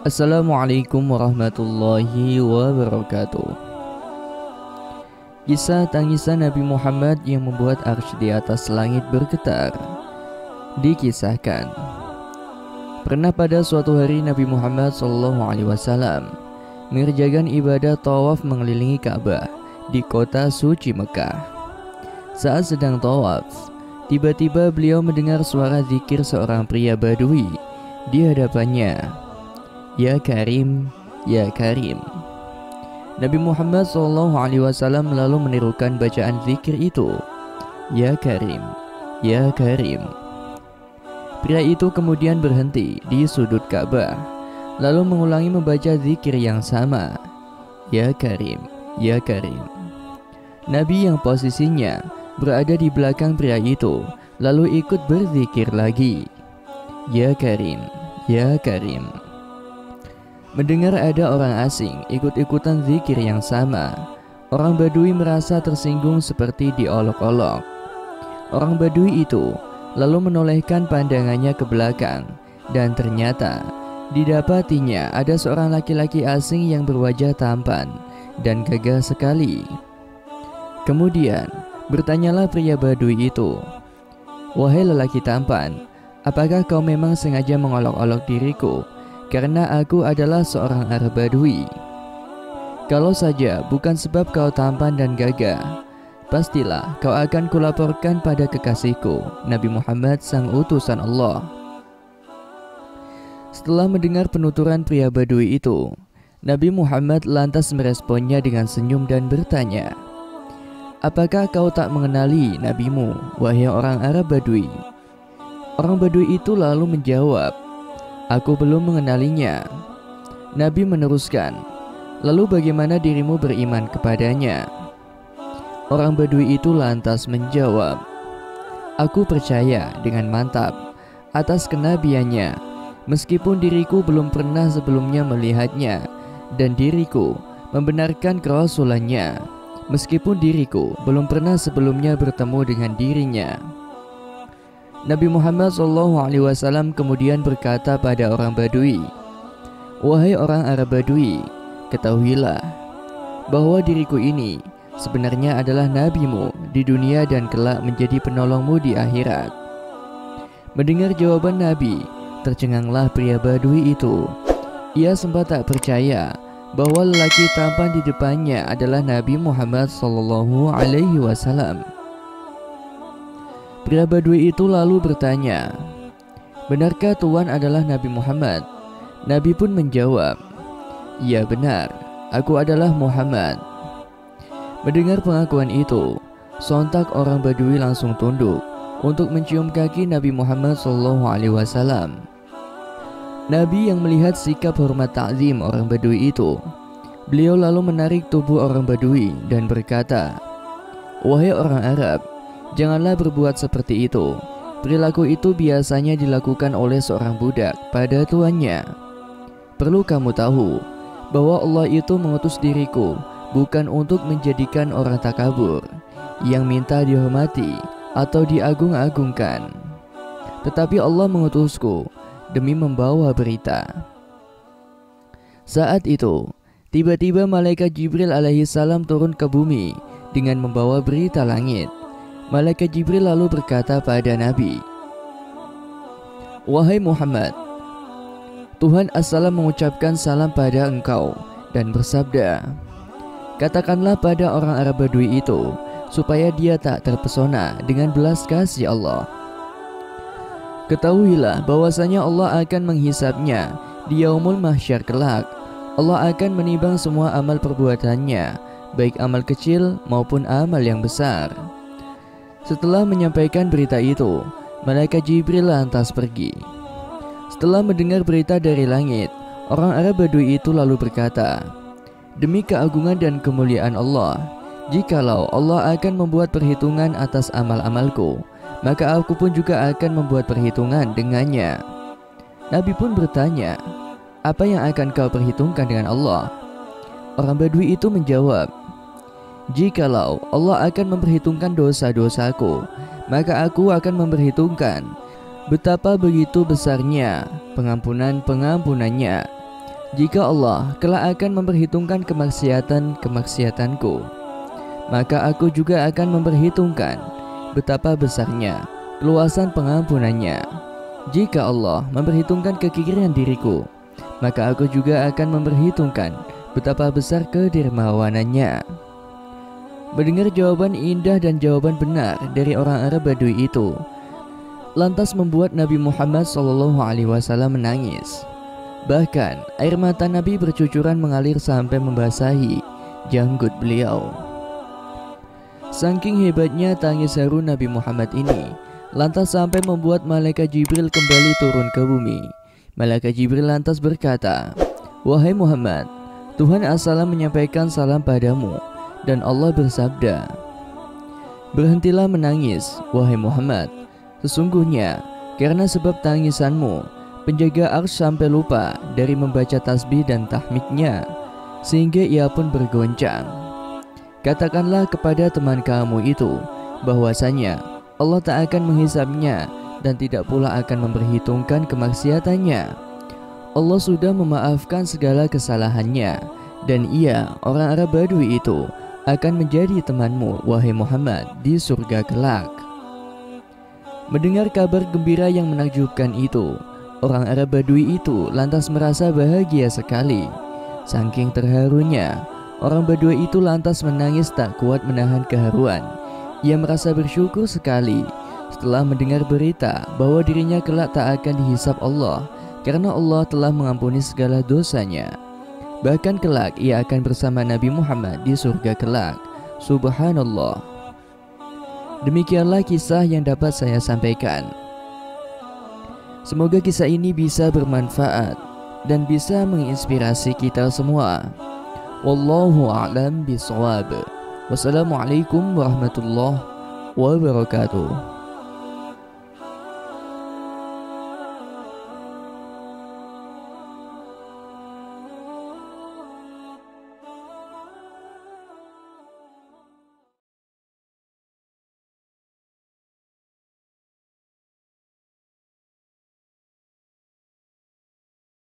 Assalamualaikum warahmatullahi wabarakatuh. Kisah tangisan Nabi Muhammad yang membuat arsy di atas langit bergetar. Dikisahkan, pernah pada suatu hari Nabi Muhammad SAW mengerjakan ibadah tawaf mengelilingi Ka'bah di kota suci Mekah. Saat sedang tawaf, tiba-tiba beliau mendengar suara zikir seorang pria Badui di hadapannya. Ya Karim, Ya Karim. Nabi Muhammad SAW lalu menirukan bacaan zikir itu. Ya Karim, Ya Karim. Pria itu kemudian berhenti di sudut Ka'bah, lalu mengulangi membaca zikir yang sama. Ya Karim, Ya Karim. Nabi yang posisinya berada di belakang pria itu lalu ikut berzikir lagi. Ya Karim, Ya Karim. Mendengar ada orang asing ikut-ikutan zikir yang sama, orang Badui merasa tersinggung seperti diolok-olok. Orang Badui itu lalu menolehkan pandangannya ke belakang, dan ternyata didapatinya ada seorang laki-laki asing yang berwajah tampan dan gagah sekali. Kemudian bertanyalah pria Badui itu, "Wahai lelaki tampan, apakah kau memang sengaja mengolok-olok diriku karena aku adalah seorang Arab Badui? Kalau saja bukan sebab kau tampan dan gagah, pastilah kau akan kulaporkan pada kekasihku, Nabi Muhammad sang utusan Allah." Setelah mendengar penuturan pria Badui itu, Nabi Muhammad lantas meresponnya dengan senyum dan bertanya, "Apakah kau tak mengenali nabimu, wahai orang Arab Badui?" Orang Badui itu lalu menjawab, "Aku belum mengenalinya." Nabi meneruskan, "Lalu bagaimana dirimu beriman kepadanya?" Orang Badui itu lantas menjawab, "Aku percaya dengan mantap atas kenabiannya, meskipun diriku belum pernah sebelumnya melihatnya, dan diriku membenarkan kerasulannya, meskipun diriku belum pernah sebelumnya bertemu dengan dirinya." Nabi Muhammad SAW kemudian berkata pada orang Badui, "Wahai orang Arab Badui, ketahuilah bahwa diriku ini sebenarnya adalah nabimu di dunia dan kelak menjadi penolongmu di akhirat." Mendengar jawaban Nabi, tercenganglah pria Badui itu. Ia sempat tak percaya bahwa lelaki tampan di depannya adalah Nabi Muhammad SAW. Pria Badui itu lalu bertanya, "Benarkah Tuan adalah Nabi Muhammad?" Nabi pun menjawab, "Ya benar, aku adalah Muhammad." Mendengar pengakuan itu, sontak orang Badui langsung tunduk untuk mencium kaki Nabi Muhammad SAW. Nabi yang melihat sikap hormat ta'zim orang Badui itu, beliau lalu menarik tubuh orang Badui dan berkata, "Wahai orang Arab, janganlah berbuat seperti itu. Perilaku itu biasanya dilakukan oleh seorang budak pada tuannya. Perlu kamu tahu bahwa Allah itu mengutus diriku bukan untuk menjadikan orang takabur yang minta dihormati atau diagung-agungkan, tetapi Allah mengutusku demi membawa berita." Saat itu, tiba-tiba malaikat Jibril alaihissalam turun ke bumi dengan membawa berita langit. Malaikat Jibril lalu berkata pada Nabi, "Wahai Muhammad, Tuhan As-Salam mengucapkan salam pada engkau dan bersabda, katakanlah pada orang Arab Badui itu supaya dia tak terpesona dengan belas kasih Allah. Ketahuilah bahwasanya Allah akan menghisapnya di yaumul mahsyar kelak. Allah akan menimbang semua amal perbuatannya, baik amal kecil maupun amal yang besar." Setelah menyampaikan berita itu, malaikat Jibril lantas pergi. Setelah mendengar berita dari langit, orang Arab Badui itu lalu berkata, "Demi keagungan dan kemuliaan Allah, jikalau Allah akan membuat perhitungan atas amal-amalku, maka aku pun juga akan membuat perhitungan dengannya." Nabi pun bertanya, "Apa yang akan kau perhitungkan dengan Allah?" Orang Badui itu menjawab, "Jikalau Allah akan memperhitungkan dosa-dosaku, maka aku akan memperhitungkan betapa begitu besarnya pengampunan-pengampunannya, Jika Allah kelak akan memperhitungkan kemaksiatanku, maka aku juga akan memperhitungkan betapa besarnya keluasan pengampunannya. Jika Allah memperhitungkan kekirian diriku, maka aku juga akan memperhitungkan betapa besar kedermawanannya. Mendengar jawaban indah dan jawaban benar dari orang Arab Badui itu, lantas membuat Nabi Muhammad SAW menangis. Bahkan air mata Nabi bercucuran mengalir sampai membasahi janggut beliau. Saking hebatnya tangis haru Nabi Muhammad ini, lantas sampai membuat Malaikat Jibril kembali turun ke bumi. Malaikat Jibril lantas berkata, "Wahai Muhammad, Tuhan As-Salam menyampaikan salam padamu, dan Allah bersabda, berhentilah menangis, wahai Muhammad. Sesungguhnya karena sebab tangisanmu, penjaga arsy sampai lupa dari membaca tasbih dan tahmidnya, sehingga ia pun bergoncang. Katakanlah kepada teman kamu itu bahwasanya Allah tak akan menghisapnya dan tidak pula akan memperhitungkan kemaksiatannya. Allah sudah memaafkan segala kesalahannya, dan ia, orang Arab Badui itu, akan menjadi temanmu, wahai Muhammad, di surga kelak." Mendengar kabar gembira yang menakjubkan itu, orang Arab Badui itu lantas merasa bahagia sekali. Saking terharunya, orang Badui itu lantas menangis tak kuat menahan keharuan. Ia merasa bersyukur sekali setelah mendengar berita bahwa dirinya kelak tak akan dihisap Allah, karena Allah telah mengampuni segala dosanya. Bahkan kelak ia akan bersama Nabi Muhammad di surga kelak. Subhanallah. Demikianlah kisah yang dapat saya sampaikan. Semoga kisah ini bisa bermanfaat dan bisa menginspirasi kita semua. Wallahu a'lam bishawab. Wassalamualaikum warahmatullahi wabarakatuh.